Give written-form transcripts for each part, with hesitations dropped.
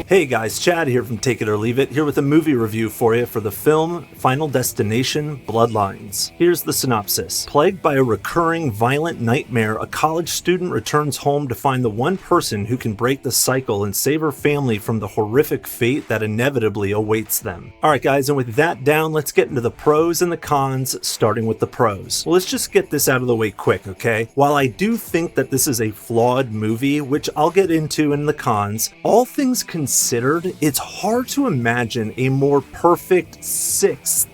Hey guys, Chad here from Take It or Leave It, here with a movie review for you for the film Final Destination Bloodlines. Here's the synopsis. Plagued by a recurring violent nightmare, a college student returns home to find the one person who can break the cycle and save her family from the horrific fate that inevitably awaits them. Alright guys, and with that down, let's get into the pros and the cons, starting with the pros. Well, let's just get this out of the way quick, okay? While I do think that this is a flawed movie, which I'll get into in the cons, all things considered, it's hard to imagine a more perfect sixth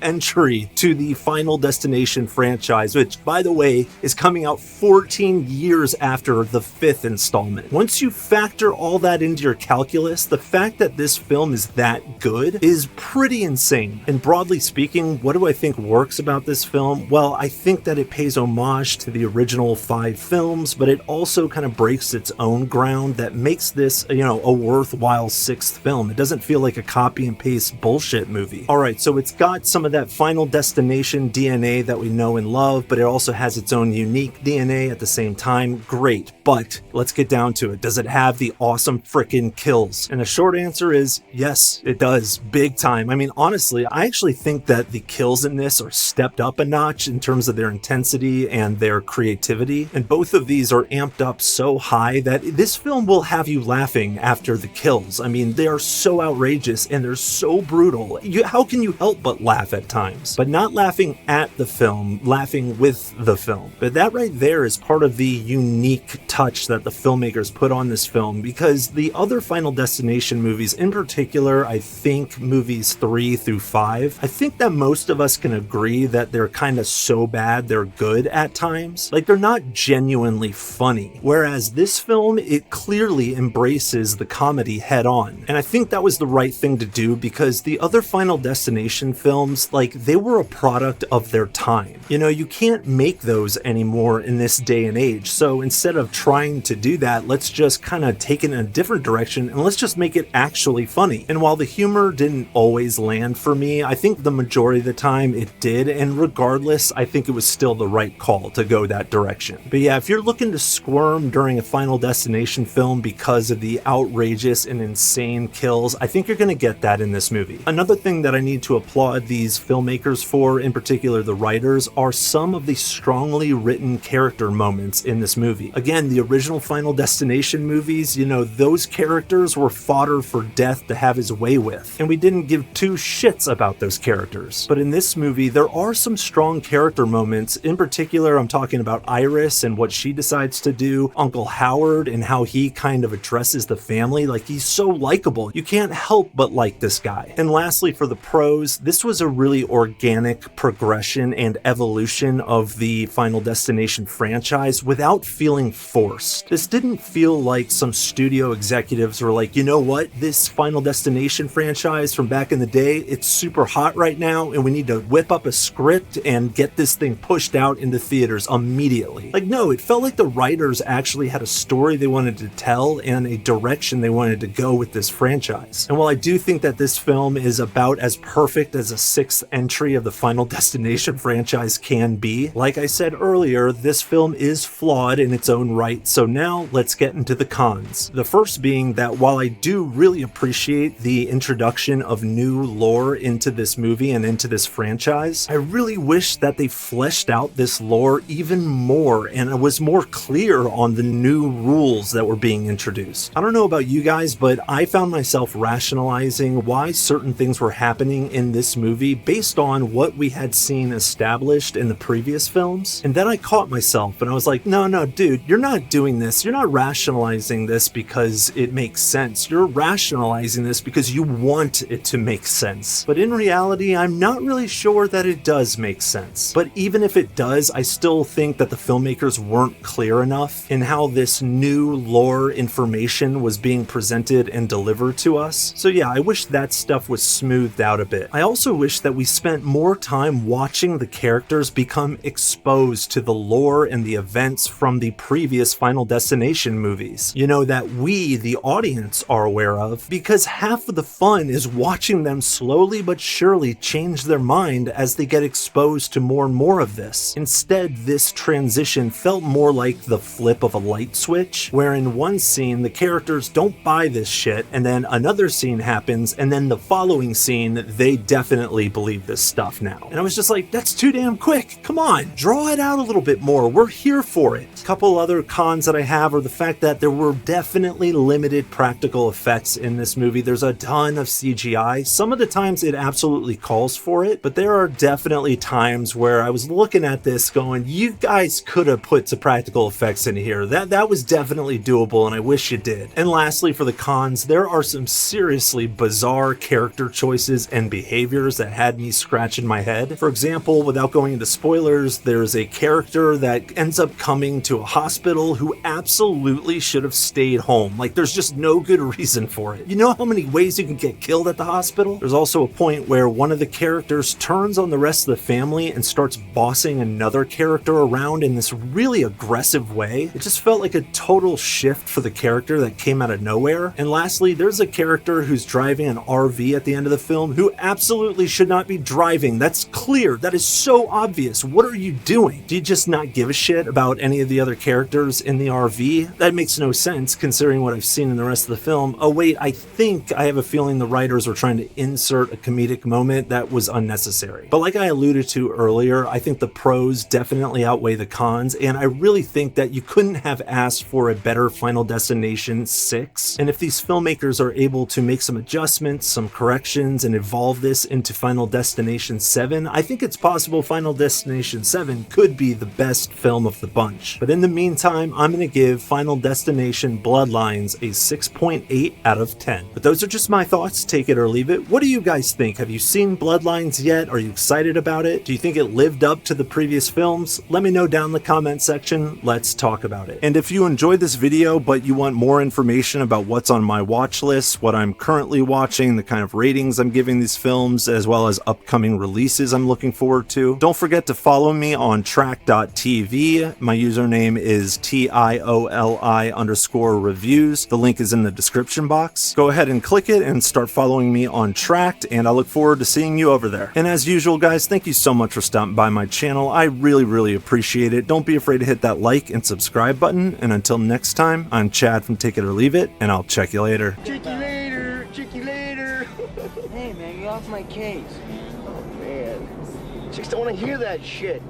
entry to the Final Destination franchise, which, by the way, is coming out 14 years after the fifth installment. Once you factor all that into your calculus, the fact that this film is that good is pretty insane. And broadly speaking, what do I think works about this film? Well, I think that it pays homage to the original 5 films, but it also kind of breaks its own ground that makes this, a worthwhile 6th film. It doesn't feel like a copy and paste bullshit movie. Alright, so it's got some of that Final Destination DNA that we know and love, but it also has its own unique DNA at the same time. Great, but let's get down to it. Does it have the awesome frickin' kills? And the short answer is yes, it does. Big time. I mean, honestly, I actually think that the kills in this are stepped up a notch in terms of their intensity and their creativity, and both of these are amped up so high that this film will have you laughing after the kills. I mean, they are so outrageous and they're so brutal. How can you help but laugh at times? But not laughing at the film, laughing with the film. But that right there is part of the unique touch that the filmmakers put on this film, because the other Final Destination movies, in particular, I think movies 3 through 5, I think that most of us can agree that they're kind of so bad they're good at times. Like, they're not genuinely funny. Whereas this film, it clearly embraces the comedy head on. And I think that was the right thing to do, because the other Final Destination films, like, they were a product of their time. You can't make those anymore in this day and age. So instead of trying to do that, let's just kind of take it in a different direction and let's just make it actually funny. And while the humor didn't always land for me, I think the majority of the time it did. And regardless, I think it was still the right call to go that direction. But yeah, if you're looking to squirm during a Final Destination film because of the outrageous and insane kills, I think you're going to get that in this movie. Another thing that I need to applaud these filmmakers for, in particular the writers, are some of the strongly written character moments in this movie. Again, the original Final Destination movies, those characters were fodder for Death to have his way with, and we didn't give two shits about those characters. But in this movie, there are some strong character moments. In particular, I'm talking about Iris and what she decides to do, Uncle Howard and how he kind of addresses the family. Like, he's so likable. You can't help but like this guy. And lastly, for the pros, this was a really organic progression and evolution of the Final Destination franchise without feeling forced. This didn't feel like some studio executives were like, you know what, this Final Destination franchise from back in the day, it's super hot right now and we need to whip up a script and get this thing pushed out into theaters immediately. Like, no, it felt like the writers actually had a story they wanted to tell and a direction they wanted to go with this franchise. And while I do think that this film is about as perfect as a 6th entry of the Final Destination franchise can be, like I said earlier, this film is flawed in its own right. So now let's get into the cons. The first being that while I do really appreciate the introduction of new lore into this movie and into this franchise, I really wish that they fleshed out this lore even more and it was more clear on the new rules that were being introduced. I don't know about you guys, but I found myself rationalizing why certain things were happening in this movie based on what we had seen established in the previous films. And then I caught myself and I was like, no, dude, you're not doing this. You're not rationalizing this because it makes sense. You're rationalizing this because you want it to make sense. But in reality, I'm not really sure that it does make sense. But even if it does, I still think that the filmmakers weren't clear enough in how this new lore information information was being presented and delivered to us. So yeah, I wish that stuff was smoothed out a bit. I also wish that we spent more time watching the characters become exposed to the lore and the events from the previous Final Destination movies. You know, that we, the audience, are aware of, because half of the fun is watching them slowly but surely change their mind as they get exposed to more and more of this. Instead, this transition felt more like the flip of a light switch, where in one scene the characters don't buy this shit, and then another scene happens, and then the following scene they definitely believe this stuff now. And I was just like, that's too damn quick. Come on, draw it out a little bit more. We're here for it. A couple other cons that I have are the fact that there were definitely limited practical effects in this movie. There's a ton of CGI. Some of the times it absolutely calls for it, but there are definitely times where I was looking at this going, you guys could have put some practical effects in here. That was definitely doable, and I wish you did. And lastly, for the cons, there are some seriously bizarre character choices and behaviors that had me scratching my head. For example, without going into spoilers, there's a character that ends up coming to a hospital who absolutely should have stayed home. Like, there's just no good reason for it. You know how many ways you can get killed at the hospital? There's also a point where one of the characters turns on the rest of the family and starts bossing another character around in this really aggressive way. It just felt like a total shift for the character that came out of nowhere. And lastly, there's a character who's driving an RV at the end of the film who absolutely should not be driving. That's clear. That is so obvious. What are you doing? Do you just not give a shit about any of the other characters in the RV? That makes no sense considering what I've seen in the rest of the film. Oh wait, I think I have a feeling the writers were trying to insert a comedic moment that was unnecessary. But like I alluded to earlier, I think the pros definitely outweigh the cons, and I really think that you couldn't have asked for a better Final Destination 6. And if these filmmakers are able to make some adjustments, some corrections, and evolve this into Final Destination 7, I think it's possible Final Destination 7 could be the best film of the bunch. But in the meantime, I'm going to give Final Destination Bloodlines a 6.8 out of 10. But those are just my thoughts, take it or leave it. What do you guys think? Have you seen Bloodlines yet? Are you excited about it? Do you think it lived up to the previous films? Let me know down in the comment section. Let's talk about it. And if you enjoyed this video but you want more information about what's on my watch list, what I'm currently watching, the kind of ratings I'm giving these films, as well as upcoming releases I'm looking forward to, don't forget to follow me on track.tv. My username is TIOLI_reviews. The link is in the description box. Go ahead and click it and start following me on Tracked, and I look forward to seeing you over there. And as usual, guys, thank you so much for stopping by my channel. I really appreciate it. Don't be afraid to hit that like and subscribe button. And until next time, I'm Chad from Take It or Leave It, and I'll check you later. Check you later. Check you later. Hey, man, get off my case. Oh, man. Chicks don't want to hear that shit.